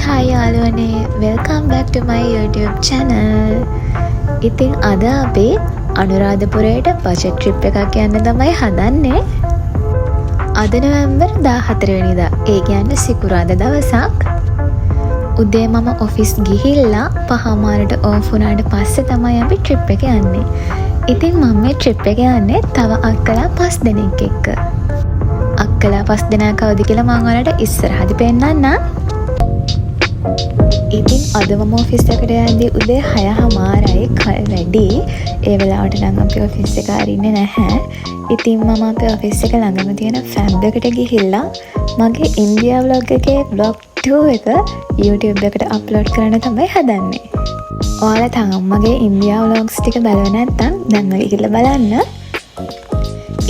Hi යාළුවනේ, welcome back to my YouTube channel. ඉතින් අද අපි අනුරාධපුරයට බජට් ට්‍රිප් එකක් යන්න තමයි හදන්නේ. අද නොවැම්බර් 14 වෙනිදා. ඒ කියන්නේ සිකුරාදා දවසක්. උදේ මම ඔෆිස් ගිහිල්ලා 5:00ට ඕෆ් වුණාට පස්සේ තමයි අපි ට්‍රිප් එක යන්නේ. ඉතින් මම මේ ට්‍රිප් එක යන්නේ තව අක්කලා 5 දෙනෙක් එක්ක. අක්කලා 5 දෙනා කවුද කියලා මම ඔයාලට ඉස්සරහදී පෙන්නන්නම්. ඉතින් අද මම ඔෆිස් එකට යන්නේ උදේ 6:00යි කල් වැඩි. ඒ වෙලාවට නම් අපි ඔෆිස් එක අරින්නේ නැහැ. ඉතින් මම අපේ ඔෆිස් එක ළඟම තියෙන ෆැබ් එකට ගිහිල්ලා මගේ ඉන්දියා vlog එකේ vlog 2 එක YouTube එකට අප්ලෝඩ් කරන්න තමයි හදන්නේ. ඔයාලා තාම මගේ ඉන්දියා vlogs ටික බලව නැත්නම් දැන් ඔය ගිහලා බලන්න.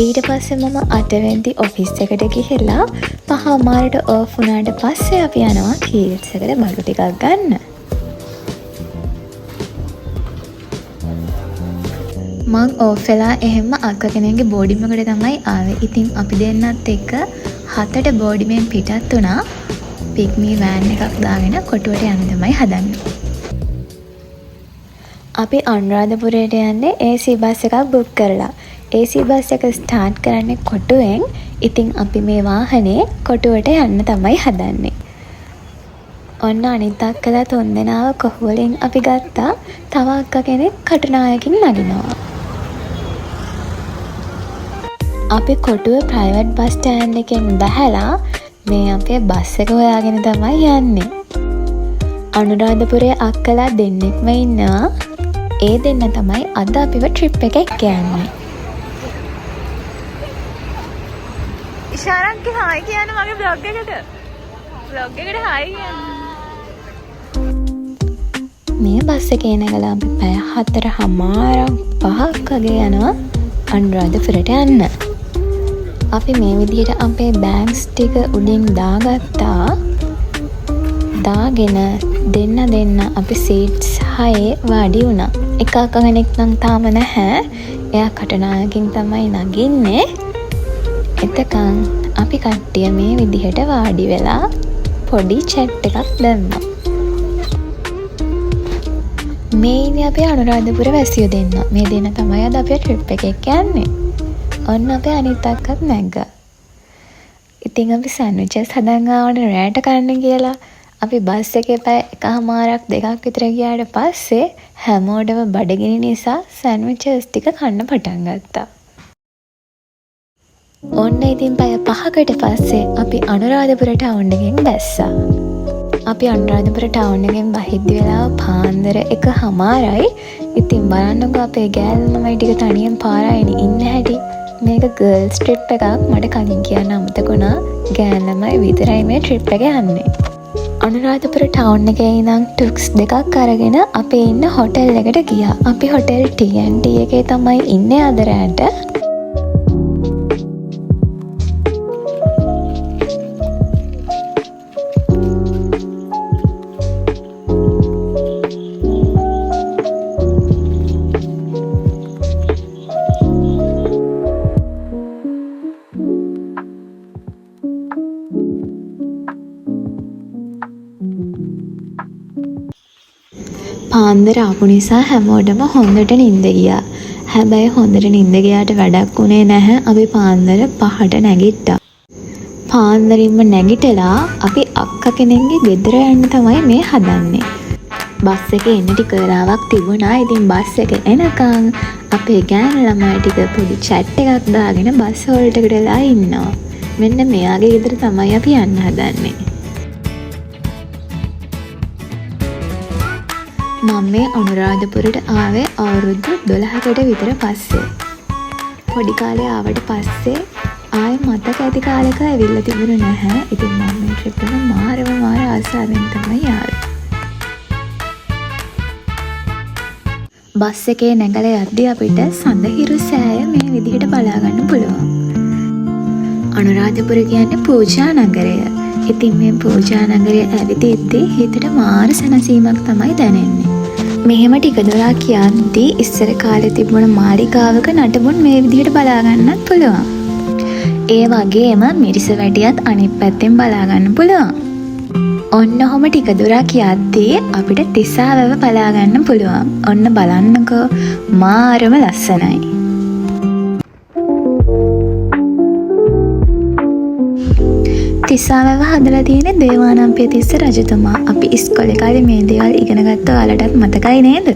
ඊට පස්සේ මම 8 වෙනිදි ඔෆිස් එකට ගිහිල්ලා 5:00ට ඕෆ් වුණාට පස්සේ අපි යනවා කීල්ස් එකට බඩු ටිකක් ගන්න. මං ඕෆ් වෙලා එහෙම අක්ක කෙනෙක්ගේ බෝඩිම් එකට තමයි ආවේ. ඉතින් අපි දෙන්නත් එක්ක 7ට බෝඩිමෙන් පිටත් වුණා. පික්මී වෑන් එකක් දාගෙන කොටුවට යන්න තමයි හදන්නේ. අපි අනුරාධපුරයට යන්නේ AC බස් එකක් බුක් කරලා. AC බස් එක ස්ටාර්ට් කරන්නේ කොටුවෙන්. ඉතින් අපි මේ වාහනේ කොටුවට යන්න තමයි හදන්නේ. ඔන්න අනිත් අක්කලා 3 දෙනාව කොහුවලින් අපි ගත්තා. තව අක්ක කෙනෙක් කටුනායකින් නගිනවා. අපි කොටුව ප්‍රයිවට් බස් ස්ටෑන්ඩ් එකෙන් බැහැලා මේ අපේ බස් එක හොයාගෙන තමයි යන්නේ. අනුරාධපුරයේ අක්කලා දෙන්නෙක්ම ඉන්නවා. ඒ දෙන්න තමයි අද අපිව ට්‍රිප් එකක් යන්නේ. ඉෂාරන්ගේ හායි කියන්න මගේ බ්ලොග් එකට. බ්ලොග් එකට හායි කියන්න. මේ බස් එකේ නැගලා අපි පැය 4:00 වගේ යනවා අනුරාධපුරට යන්න. අපි මේ විදිහට අපේ බෑග්ස් ටික උඩින් දාගත්තා. දාගෙන දෙන්න අපි සීට්ස් 6 වාඩි වුණා. එක අක්ක කෙනෙක් නම් තාම නැහැ. එයා කටුනායකින් තමයි නගින්නේ. එතකන් අපි කට්ටිය මේ විදිහට වාඩි වෙලා පොඩි චැට් එකක් දැම්මා. මේ ඉන්නේ අපේ අනුරාධපුර වැසියෝ දෙන්න. මේ දෙන්න තමයි අද අපේ ට්‍රිප් එකක් යන්නේ. ඔන්න අපේ අනිත් අක්කත් නැග්ගා. ඉතින් අපි සෑන්ඩ්විචස් හදන් ආවනේ රෑට කන්න කියලා. අපි බස් එකේ පැය 1:30 2ක් විතර ගියාට පස්සේ හැමෝටම බඩගිනි නිසා සෑන්ඩ්විචස් ටික කන්න පටන් ගත්තා. ඔන්න ඉතින් පැය 5කට පස්සේ අපි අනුරාධපුර ටවුන් එකෙන් බැස්සා. අපි අනුරාධපුර ටවුන් එකෙන් බහිද්දි වෙලාව පාන්දර 1:00යි. ඉතින් බලන්නකෝ අපේ ගෑල් ළමයි ටික තනියෙන් පාරායිනේ ඉන්න හැටි. මේක ගර්ල්ස් ට්‍රිප් එකක්. මට කලින් කියන්න අමතක වුණා. ගෑල් ළමයි විතරයි මේ ට්‍රිප් එක යන්නේ. අනුරාධපුර ටවුන් එකේ ඉඳන් ටුක්ස් දෙකක් අරගෙන අපි ඉන්න හොටෙල් එකට ගියා. අපි හොටෙල් T&T එකේ තමයි ඉන්නේ අද රැට. පාන්දර ආපු නිසා හැමෝටම හොඳට නිින්ද ගියා. හැබැයි හොඳට නිින්ද ගියාට වැඩක් උනේ නැහැ. අපි පාන්දර 5ට නැගිට්ටා. පාන්දරින්ම නැගිටලා අපි අක්ක කෙනෙක්ගේ ගෙදර යන්න තමයි මේ හදන්නේ. බස් එකේ එන්න ටික වෙලාවක් තිබුණා. ඉතින් බස් එක එනකන් අපේ ගෑනු ළමයි ටික පොඩි චැට් එකක් දාගෙන බස් හෝල්ට් එකට වෙලා ඉන්නවා. මෙන්න මෙයාගේ ගෙදර තමයි අපි යන්න හදන්නේ. මම මේ අනුරාධපුරට ආවේ අවුරුදු 12කට විතර පස්සේ. පොඩි කාලේ ආවට පස්සේ ආයෙ මතක ඇති කාලෙක ඇවිල්ලා තිබුණේ නැහැ. ඉතින් මම මේ ට්‍රිප් එක මාර ආසාවෙන් තමයි ආවේ. බස් එකේ නැගලා යද්දී අපිට සඳහිරු සෑය මේ විදිහට බලා ගන්න පුළුවන්. අනුරාධපුර කියන්නේ පූජා නගරය. ඉතින් මේ පූජා නගරය ඇවිදිද්දී හිතට මාර සැනසීමක් තමයි දැනෙන්නේ. මෙහෙම ටික දොරක් යද්දී ඉස්සර කාලේ තිබුණ මාලිගාවක නටබුන් මේ විදිහට බලා ගන්නත් පුළුවන්. ඒ වගේම මිරිස වැටියත් අනිත් පැත්තෙන් බලා ගන්න පුළුවන්. ඔන්න ඔහොම ටික දුරක් යද්දී අපිට තිසා වැව බලා ගන්න පුළුවන්. ඔන්න බලන්නකෝ මාරම ලස්සනයි. තිසා වැව හදලා තියෙන්නේ දේවානම්පියතිස්ස රජතුමා. අපි ඉස්කෝලේ කාලේ මේ දේවල් ඉගෙන ගත්ත ඔයාලටත් මතකයි නේද?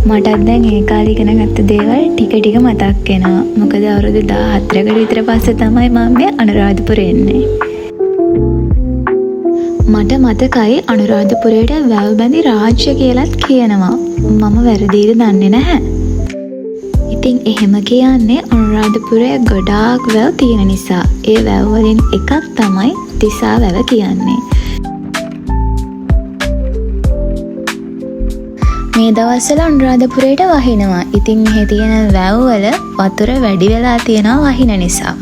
මටත් දැන් ඒ කාලේ ඉගෙන ගත්ත දේවල් ටික ටික මතක් වෙනවා. මොකද අවුරුදු 14කට විතර පස්සේ තමයි මම මේ අනුරාධපුරේ එන්නේ. මට මතකයි අනුරාධපුරයට වැව් බැඳි රාජ්‍ය කියලත් කියනවා. මම වැරදිද දන්නේ නැහැ. ඉතින් එහෙම කියන්නේ අනුරාධපුරයේ ගොඩාක් වැව් තියෙන නිසා. ඒ වැව් වලින් එකක් තමයි තිසා වැව කියන්නේ. මේ දවස්වල අනුරාධපුරයට වහිනවා. ඉතින් මෙහි තියෙන වැව් වල වතුර වැඩි වෙලා තියෙනවා වහින නිසා.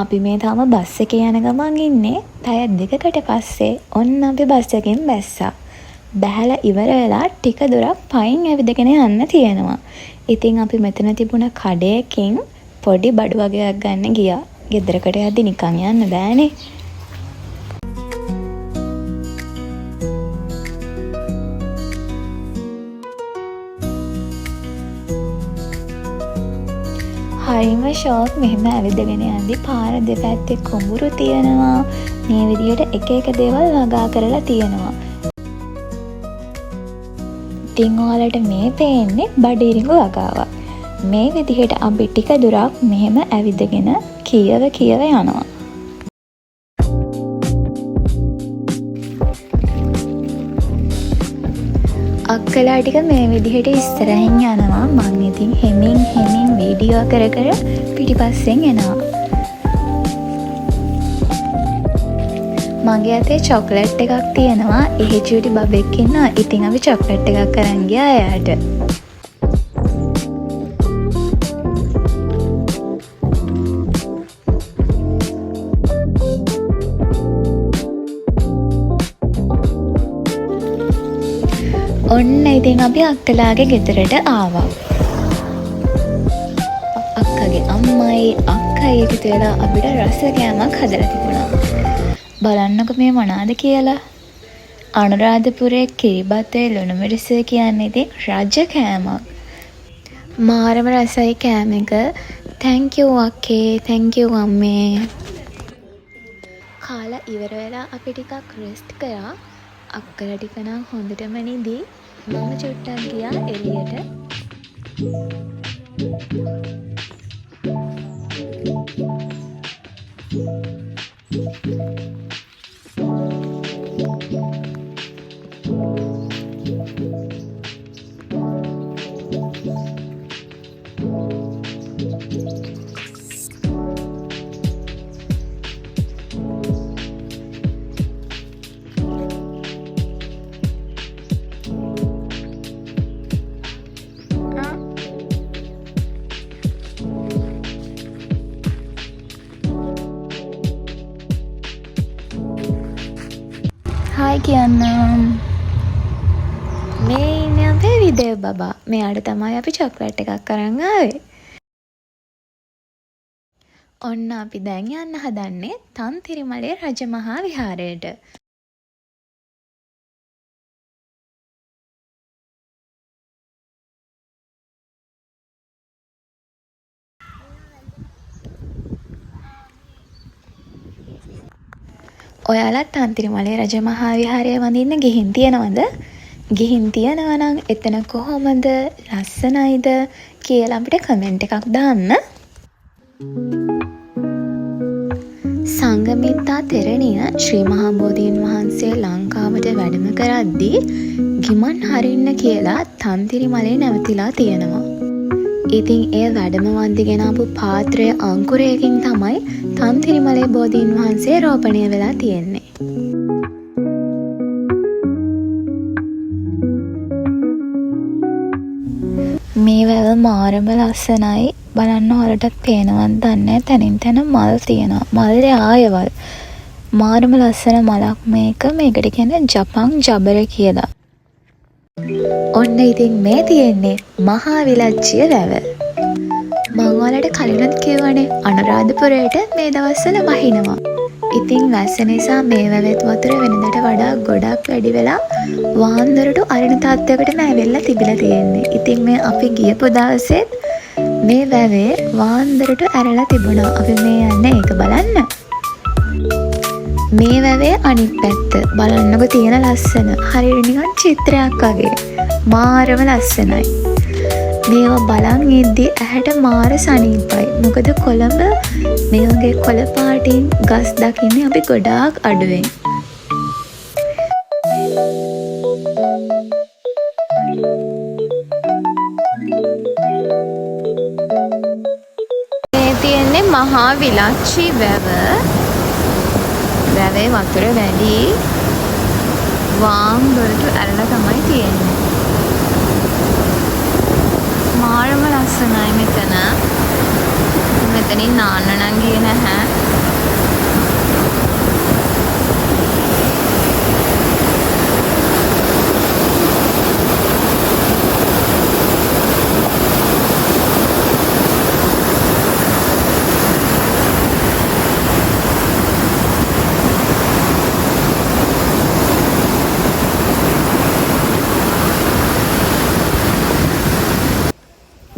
අපි මේ තාම බස් එකේ යන ගමන් ඉන්නේ. පැය දෙකකට පස්සේ ඔන්න අපි බස් එකෙන් බැස්සා. බැහැලා ඉවර වෙලා ටික දුරක් පයින් ඇවිදගෙන යන්න තියෙනවා. ඉතින් අපි මෙතන තිබුණ කඩේකින් පොඩි බඩු වගේක් ගන්න ගියා. ගෙදරකට යද්දි නිකන් යන්න බෑනේ. හරිම ෂෝක්. මෙහෙම ඇවිදගෙන යද්දි පාර දෙපැත්තේ කුඹුරු තියෙනවා. මේ විදියට එක එක දේවල් වගා කරලා තියෙනවා. ඉතින් ඔයාලට මේ පේන්නේ බඩිරිඟු වගාවක්. මේ විදිහට අපි ටික දුරක් මෙහෙම ඇවිදගෙන කියව යනවා. අක්කලා ටික මේ විදිහට ඉස්සරහින් යනවා. මං ඉතින් හෙමින් වීඩියෝ කර පිටිපස්සෙන් එනවා. මගේ අතේ චොක්ලට් එකක් තියෙනවා. එහෙ චූටි බබෙක් ඉන්නවා. ඉතින් අපි චොක්ලට් එකක් අරන් ගියා එයාට. ඔන්න ඉතින් අපි අක්කලාගේ ගෙදරට ආවා. අක්කගේ අම්මයි අක්කයි එකතු වෙලා අපිට රස කෑමක් හදලා තිබුණා. බලන්නකො මේ මොනවාද කියලා. අනුරාධපුරයේ කිරිබතේ ලුණු මිරිස කියන්නේ ඉතින් රජ කෑමක්. මාරම රසයි කෑම එක. thank you අක්කේ, thank you අම්මේ. කාලා ඉවර වෙලා අපි ටිකක් රෙස්ට් කරා. අක්කලා ටික නම් හොඳටම නිදි. මම චුට්ටක් ගියා එළියට. හායි කියන්න. මේ ඉන්නේ අපේ විදේව් බබා. මෙයාට තමයි අපි චොක්ලට් එකක් අරන් ආවේ. ඔන්න අපි දැන් යන්න හදන්නේ තන්තිරිමලේ රජමහා විහාරයට. ඔයාලත් තන්තිරිමලේ රජමහා විහාරය වඳින්න ගිහින් තියනවද? ගිහින් තියනවා නම් එතන කොහොමද, ලස්සනයිද කියලා අපිට කමෙන්ට් එකක් දාන්න. සංඝමිත්තා තෙරණිය ශ්‍රී මහා බෝධීන් වහන්සේ ලංකාවට වැඩම කරද්දී ගිමන් හරින්න කියලා තන්තිරිමලේ නැවතිලා තියෙනවා. ඉතින් එය වැඩම වන්දිගෙන ආපු පාත්‍රය අංකුරයකින් තමයි තන්තිරිමලේ බෝධීන් වහන්සේ රෝපණය වෙලා තියෙන්නේ. මේ වැව මාරම ලස්සනයි. බලන්න ඔයාලටත් පේනවද දන්නේ. තනින් තන මල් තියෙනවා. මල් ආයවල්. මාරම ලස්සන මලක් මේක. මේකට කියන්නේ ජපන් ජබර කියලා. ඔන්න ඉතින් මේ තියෙන්නේ මහා විලච්චිය වැව. මම ඔයාලට කලිනුත් කියවනේ අනුරාධපුරයට මේ දවස්වල වහිනවා. ඉතින් වැස්ස නිසා මේ වැවෙත් වතුර වෙනදට වඩා ගොඩක් වැඩි වෙලා වාන්දරට අරිණ තත්ත්වයකටම ඇවිල්ලා තිබිලා තියෙන්නේ. ඉතින් මේ අපි ගියපු දවසෙත් මේ වැවේ වාන්දරට ඇරලා තිබුණා. අපි මේ යන්නේ ඒක බලන්න. මේ වැවේ අනිත් පැත්ත බලන්නකො තියෙන ලස්සන. හරියට නිකන් චිත්‍රයක් වගේ. මාරම ලස්සනයි. මේවා බලන් ඉද්දි ඇහැට මාර සනීපයි. මොකද කොළඹ මේ වගේ කොළ පාටින් ගස් දකින්නේ අපි ගොඩාක් අඩුවෙන්. මේ තියෙන්නේ මහා විලාච්චි වැව. වැවේ වතුර වැඩි. වාම් වලට ඇරලා තමයි තියෙන්නේ. මාරම ලස්සනයි මෙතන. මෙතනින් නාන්න නම් ගියේ නැහැ.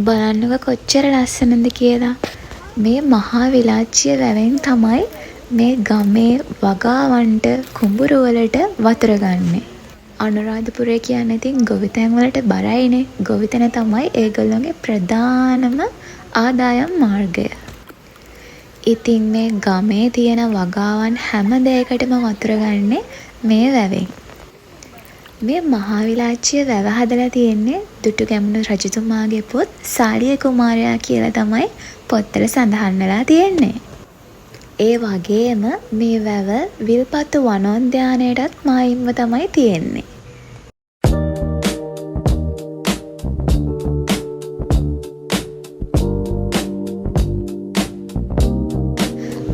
බලන්නක කොච්චර ලස්සනද කියලා. මේ මහා විලාච්චිය වැවෙන් තමයි මේ ගමේ වගාවන්ට කුඹුරු වලට වතුර ගන්නෙ. අනුරාධපුරය කියන්නේ ඉතින් ගොවිතැන් වලට බරයිනේ. ගොවිතැන තමයි ඒගොල්ලෝගේ ප්‍රධානම ආදායම් මාර්ගය. ඉතින් මේ ගමේ තියෙන වගාවන් හැම දෙයකටම වතුර ගන්නෙ මේ වැවෙන්. මේ මහා විලාච්චිය වැව හදලා තියෙන්නේ දුටුගැමුණු රජතුමාගේ පුත් සාලිය කුමාරයා කියලා තමයි පොත්වල සඳහන් වෙලා තියෙන්නේ. ඒ වගේම මේ වැව විල්පත්තු වනෝද්‍යානයටත් මායිම්ව තමයි තියෙන්නේ.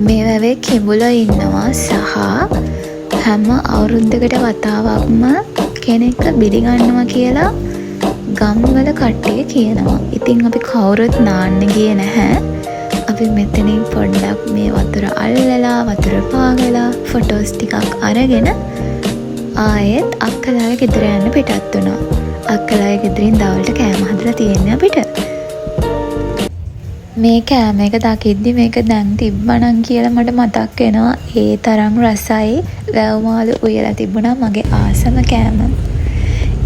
මේ වැවේ කිඹුලෝ ඉන්නවා සහ හැම අවුරුද්දකට වතාවක්ම කෙනෙක් බිලිගන්නවා කියලා ගම්වල කට්ටිය කියනවා. ඉතින් අපි කවුරුත් නාන්න ගියේ නැහැ. අපි මෙතනින් පොඩ්ඩක් මේ වතුර අල්ලලා වතුර පාගලා ෆොටෝස් ටිකක් අරගෙන ආයෙත් අක්කලාගේ ගෙදර යන්න පිටත් වුණා. අක්කලාගේ ගෙදරින් දවල්ට කෑම හදලා තියෙන්නේ අපිට. මේ කෑම එක දකිද්දි මේක දැන් තිබ්බනම් කියලා මට මතක් වෙනවා. ඒ තරම් රසයි. වැව් මාළු උයලා තිබුණා මගේ ආසම කෑම.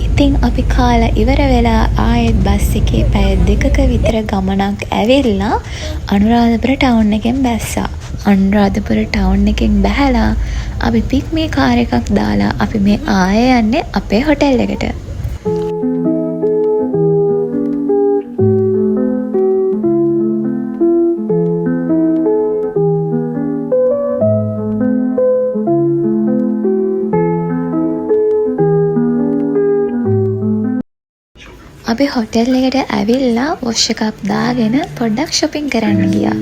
ඉතින් අපි කාලා ඉවර වෙලා ආයෙත් බස් එකේ පැය 2ක විතර ගමනක් ඇවිල්ලා අනුරාධපුර ටවුන් එකෙන් බැස්සා. අනුරාධපුර ටවුන් එකෙන් බැහැලා අපි පික්මී කාර් එකක් දාලා අපි මේ ආයෙ යන්නේ අපේ හොටෙල් එකට. අපි හොටෙල් එකට ඇවිල්ලා වොෂ් එකක් දාගෙන පොඩ්ඩක් shopping කරන්න ගියා.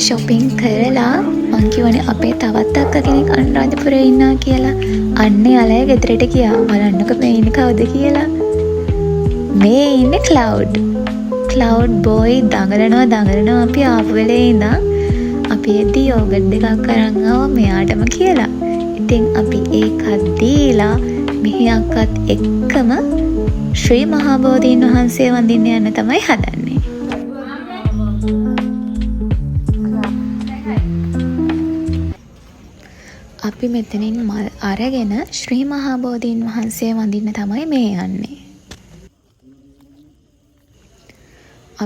shopping කරලා මං කියවනේ අපේ තවත් අක්කා කෙනෙක් අනුරාධපුරේ ඉන්නවා කියලා. අන්නේ අලය ගෙදරට ගියා. බලන්නකෝ මේ ඉන්නේ කවුද කියලා. මේ ඉන්නේ Cloud. Cloud boy දඟලනවා අපි ආපු වෙලේ ඉඳන් අපි එද්දි යෝගට් දෙකක් අරන් ආවා මෙයාටම කියලා. ඉතින් අපි ඒකත් දීලා මෙහි අක්කත් එක්කම ශ්‍රී මහා බෝධීන් වහන්සේ වඳින්න යන්න තමයි හදන්නේ. අපි මෙතනින් මල් අරගෙන ශ්‍රී මහා බෝධීන් වහන්සේ වඳින්න තමයි මේ යන්නේ.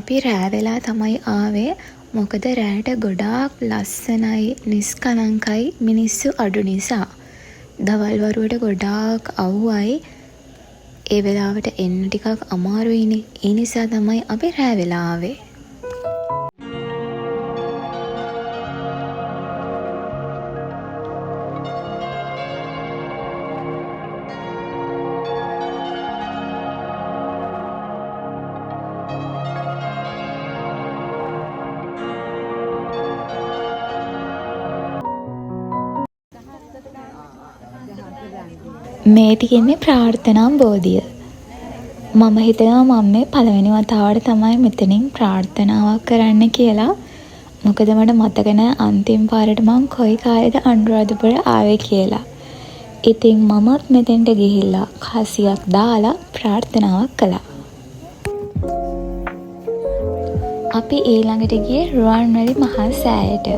අපි රෑ වෙලා තමයි ආවේ. මොකද රෑට ගොඩාක් ලස්සනයි නිස්කලංකයි මිනිස්සු අඩු නිසා. දවල් වරුවට ගොඩාක් අවුවයි. ඒ වෙලාවට එන්න ටිකක් අමාරුයිනේ. ඒ නිසා තමයි අපි රෑ වෙලා ආවේ. මේ තියෙන්නේ ප්‍රාර්ථනා බෝධිය. මම හිතනවා මම මේ පළවෙනි වතාවට තමයි මෙතනින් ප්‍රාර්ථනාවක් කරන්න කියලා. මොකද මට මතක නෑ අන්තිම පාරට මං කොයි කාලෙද අනුරාධපුර ආවේ කියලා. ඉතින් මමත් මෙතෙන්ට ගිහිල්ලා කාසියක් දාලා ප්‍රාර්ථනාවක් කළා. අපි ඊළඟට ගියේ රුවන්වැලි මහා සෑයට.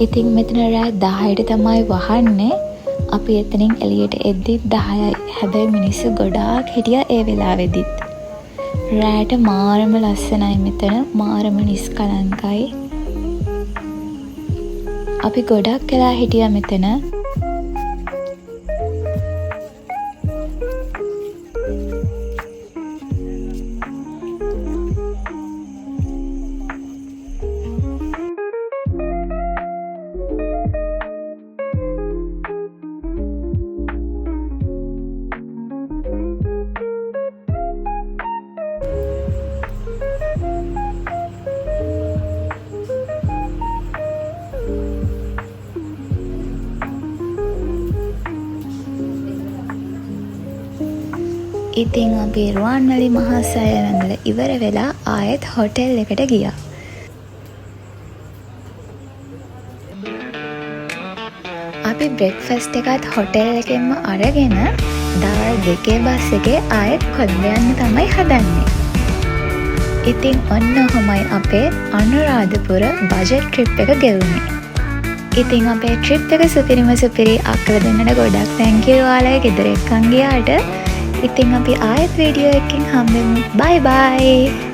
ඉතින් මෙතන රෑ 10ට තමයි වහන්නේ. අපි එතනින් එළියට එද්දිත් 10යි. හැබැයි මිනිස්සු ගොඩාක් හිටියා ඒ වෙලාවෙදිත්. රෑට මාරම ලස්සනයි මෙතන. මාරම නිස්කලංකයි. අපි ගොඩක් වෙලා හිටියා මෙතන. ඉතින් අපි රුවන්වැලි මහා සෑය වැඳලා ඉවර වෙලා ආයෙත් හොටෙල් එකට ගියා. අපි බ්‍රෙක්ෆාස්ට් එකත් හොටෙල් එකෙන්ම අරගෙන දවල් 2 බස් එකේ ආයෙත් කොළඹ යන්න තමයි හදන්නේ. ඉතින් ඔන්න ඔහොමයි අපේ අනුරාධපුර බජට් ට්‍රිප් එක ගෙවුනේ. ඉතින් අපේ ට්‍රිප් එක සුපිරිම සුපිරි අක්කලා දෙන්නට ගොඩක් තැන්ක් යූ ඔයාලගේ ගෙදර එක්කන් ගියාට. ඉතින් අපි ආයෙත් වීඩියෝ එකකින් හම්බෙමු. බයි බයි.